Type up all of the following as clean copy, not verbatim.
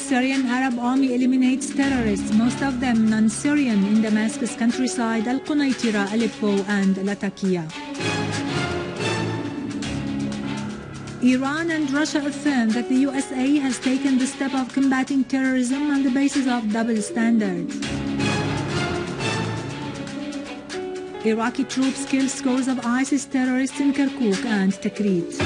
Syrian Arab Army eliminates terrorists, most of them non-Syrian, in Damascus countryside, Al-Qunaitira, Aleppo and Latakia. Iran and Russia affirm that the USA has taken the step of combating terrorism on the basis of double standards. Iraqi troops kill scores of ISIS terrorists in Kirkuk and Tikrit.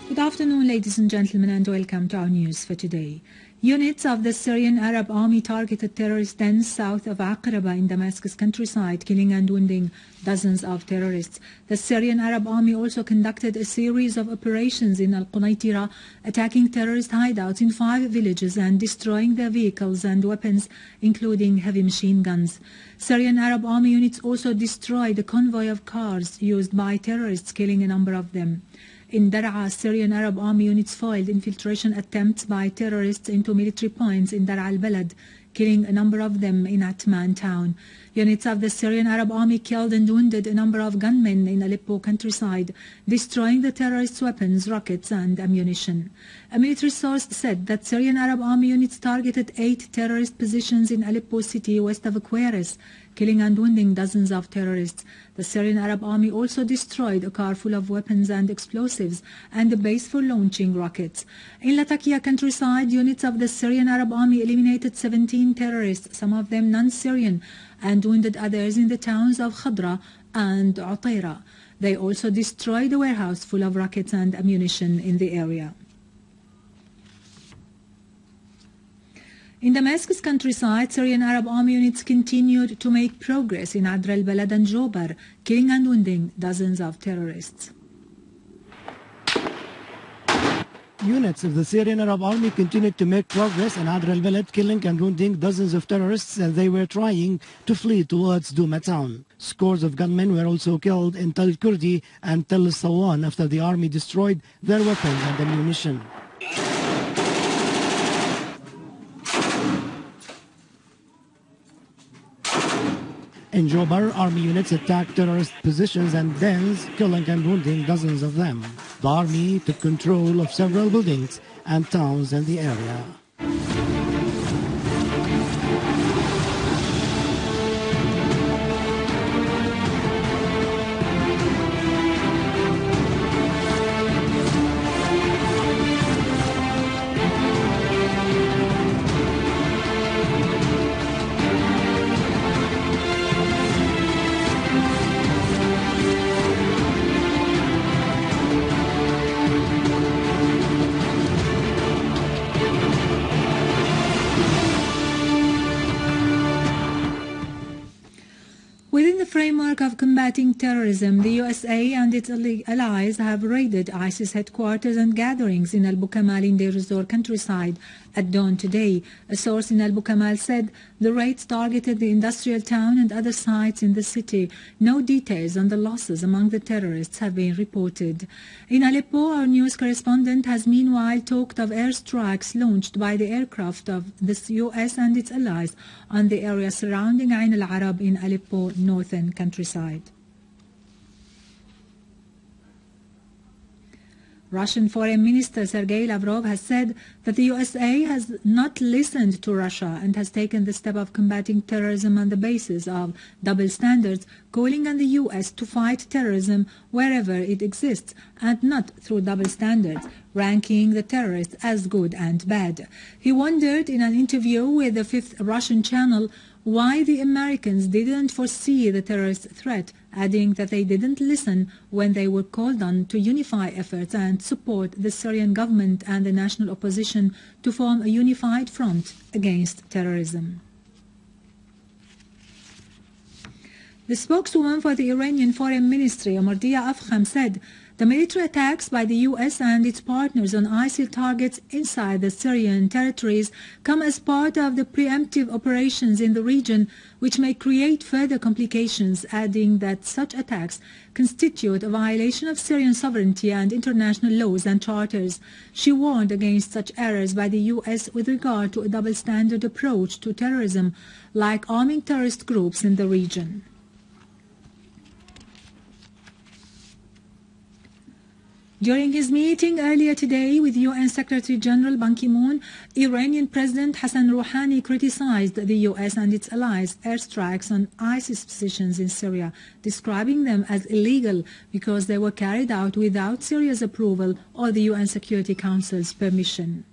Good afternoon, ladies and gentlemen, and welcome to our news for today. Units of the Syrian Arab Army targeted terrorist dens south of Aqraba in Damascus countryside, killing and wounding dozens of terrorists. The Syrian Arab Army also conducted a series of operations in Al-Qunaitira, attacking terrorist hideouts in 5 villages and destroying their vehicles and weapons, including heavy machine guns. Syrian Arab Army units also destroyed a convoy of cars used by terrorists, killing a number of them. In Dar'a, Syrian Arab Army units foiled infiltration attempts by terrorists into military points in Dar'a al-Balad, killing a number of them in Atman town. Units of the Syrian Arab Army killed and wounded a number of gunmen in Aleppo countryside, destroying the terrorists' weapons, rockets and ammunition. A military source said that Syrian Arab Army units targeted 8 terrorist positions in Aleppo city west of Aquaris, killing and wounding dozens of terrorists. The Syrian Arab Army also destroyed a car full of weapons and explosives and a base for launching rockets. In Latakia countryside, units of the Syrian Arab Army eliminated 17 terrorists, some of them non-Syrian, and wounded others in the towns of Khadra and Utaira. They also destroyed a warehouse full of rockets and ammunition in the area. In Damascus countryside, Syrian Arab Army units continued to make progress in Adr al-Balad and Jobar, killing and wounding dozens of terrorists. Units of the Syrian Arab Army continued to make progress in Adr al-Balad, killing and wounding dozens of terrorists as they were trying to flee towards Douma town. Scores of gunmen were also killed in Tel Kurdi and Tel Sawan after the army destroyed their weapons and ammunition. In Jobar, army units attacked terrorist positions and dens, killing and wounding dozens of them. The army took control of several buildings and towns in the area. Within the framework of combating terrorism, the USA and its allies have raided ISIS headquarters and gatherings in Al-Boukamal in DeirEzzor countryside at dawn today. A source in Al-Boukamal said the raids targeted the industrial town and other sites in the city. No details on the losses among the terrorists have been reported. In Aleppo, our news correspondent has meanwhile talked of airstrikes launched by the aircraft of the US and its allies on the area surrounding Ein-Arab in Aleppo northern countryside. Russian Foreign Minister Sergei Lavrov has said that the USA has not listened to Russia and has taken the step of combating terrorism on the basis of double standards, calling on the US to fight terrorism wherever it exists and not through double standards, ranking the terrorists as good and bad. He wondered in an interview with the 5th Russian channel why the Americans didn't foresee the terrorist threat, adding that they didn't listen when they were called on to unify efforts and support the Syrian government and the national opposition to form a unified front against terrorism. The spokeswoman for the Iranian Foreign Ministry, Mardia Afkham, said The military attacks by the U.S. and its partners on ISIL targets inside the Syrian territories come as part of the preemptive operations in the region, which may create further complications, adding that such attacks constitute a violation of Syrian sovereignty and international laws and charters. She warned against such errors by the U.S. with regard to a double-standard approach to terrorism, like arming terrorist groups in the region. During his meeting earlier today with UN Secretary General Ban Ki-moon, Iranian President Hassan Rouhani criticized the US and its allies' airstrikes on ISIS positions in Syria, describing them as illegal because they were carried out without Syria's approval or the UN Security Council's permission.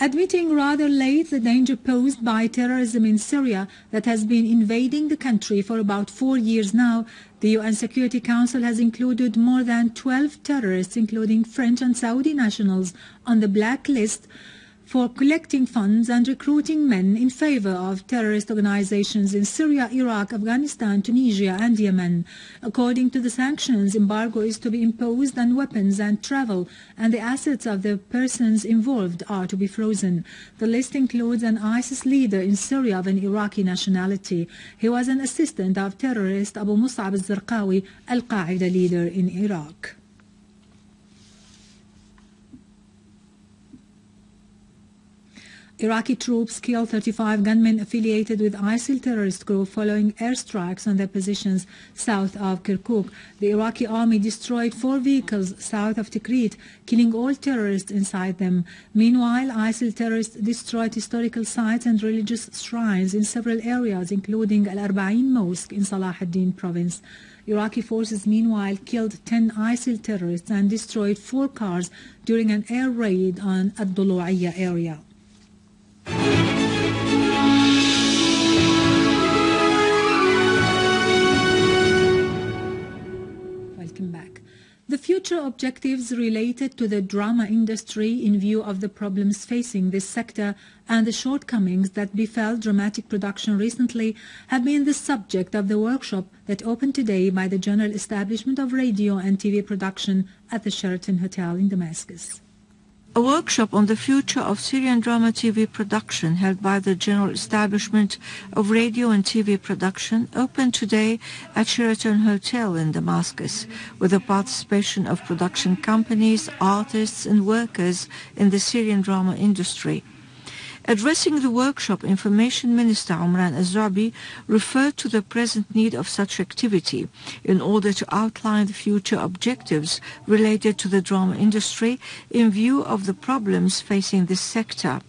Admitting rather late the danger posed by terrorism in Syria that has been invading the country for about 4 years now, the UN Security Council has included more than 12 terrorists, including French and Saudi nationals, on the black list for collecting funds and recruiting men in favor of terrorist organizations in Syria, Iraq, Afghanistan, Tunisia and Yemen. According to the sanctions, embargo is to be imposed on weapons and travel, and the assets of the persons involved are to be frozen. The list includes an ISIS leader in Syria of an Iraqi nationality. He was an assistant of terrorist Abu Mus'ab al-Zarqawi, al-Qaeda leader in Iraq. Iraqi troops killed 35 gunmen affiliated with ISIL terrorist group following airstrikes on their positions south of Kirkuk. The Iraqi army destroyed 4 vehicles south of Tikrit, killing all terrorists inside them. Meanwhile, ISIL terrorists destroyed historical sites and religious shrines in several areas, including Al-Arba'in Mosque in Salah ad-Din province. Iraqi forces meanwhile killed 10 ISIL terrorists and destroyed 4 cars during an air raid on Ad-Dulu'iyya area. Welcome back. The future objectives related to the drama industry in view of the problems facing this sector and the shortcomings that befell dramatic production recently have been the subject of the workshop that opened today by the General Establishment of Radio and TV Production at the Sheraton Hotel in Damascus. A workshop on the future of Syrian drama TV production held by the General Establishment of Radio and TV Production opened today at Sheraton Hotel in Damascus with the participation of production companies, artists and workers in the Syrian drama industry. Addressing the workshop, Information Minister Omran Azabi referred to the present need of such activity in order to outline the future objectives related to the drama industry in view of the problems facing this sector.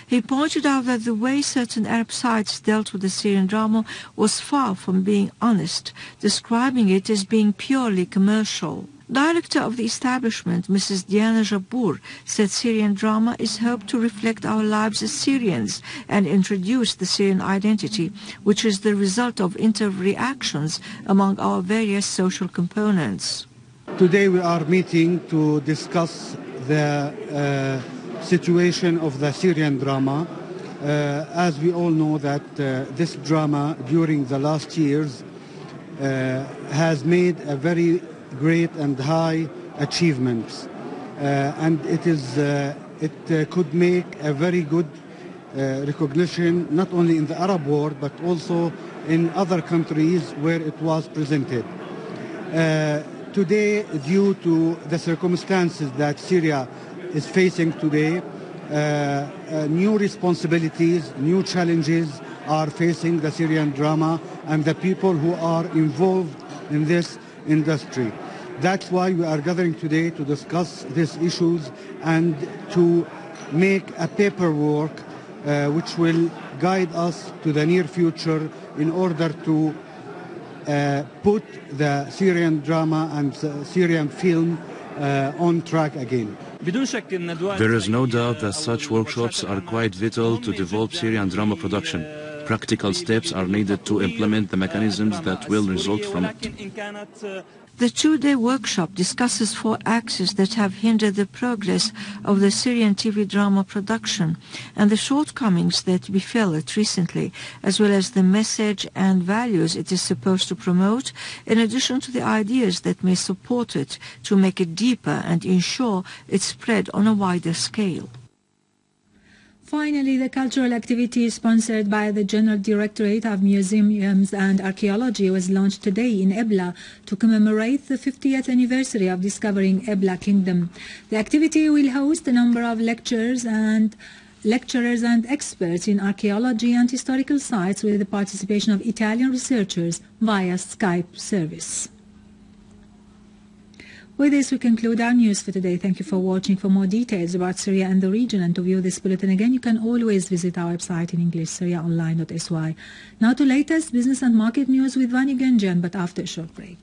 He pointed out that the way certain Arab sites dealt with the Syrian drama was far from being honest, describing it as being purely commercial. Director of the establishment, Mrs. Diana Jabour, said Syrian drama is hoped to reflect our lives as Syrians and introduce the Syrian identity, which is the result of interreactions among our various social components. Today we are meeting to discuss the situation of the Syrian drama. As we all know that this drama during the last years has made a very great and high achievements, and it could make a very good recognition not only in the Arab world but also in other countries where it was presented. Today, due to the circumstances that Syria is facing today, new responsibilities, new challenges are facing the Syrian drama and the people who are involved in this industry. That's why we are gathering today to discuss these issues and to make a paperwork which will guide us to the near future in order to put the Syrian drama and Syrian film on track again. There is no doubt that such workshops are quite vital to develop Syrian drama production. Practical steps are needed to implement the mechanisms that will result from it. The two-day workshop discusses 4 axes that have hindered the progress of the Syrian TV drama production and the shortcomings that befell it recently, as well as the message and values it is supposed to promote, in addition to the ideas that may support it to make it deeper and ensure its spread on a wider scale. Finally, the cultural activity sponsored by the General Directorate of Museums and Archaeology was launched today in Ebla to commemorate the 50th anniversary of discovering Ebla Kingdom. The activity will host a number of lecturers and experts in archaeology and historical sites with the participation of Italian researchers via Skype service. With this, we conclude our news for today. Thank you for watching. For more details about Syria and the region and to view this bulletin again, you can always visit our website in English, syriaonline.sy. Now to latest business and market news with Vani Genjan, but after a short break.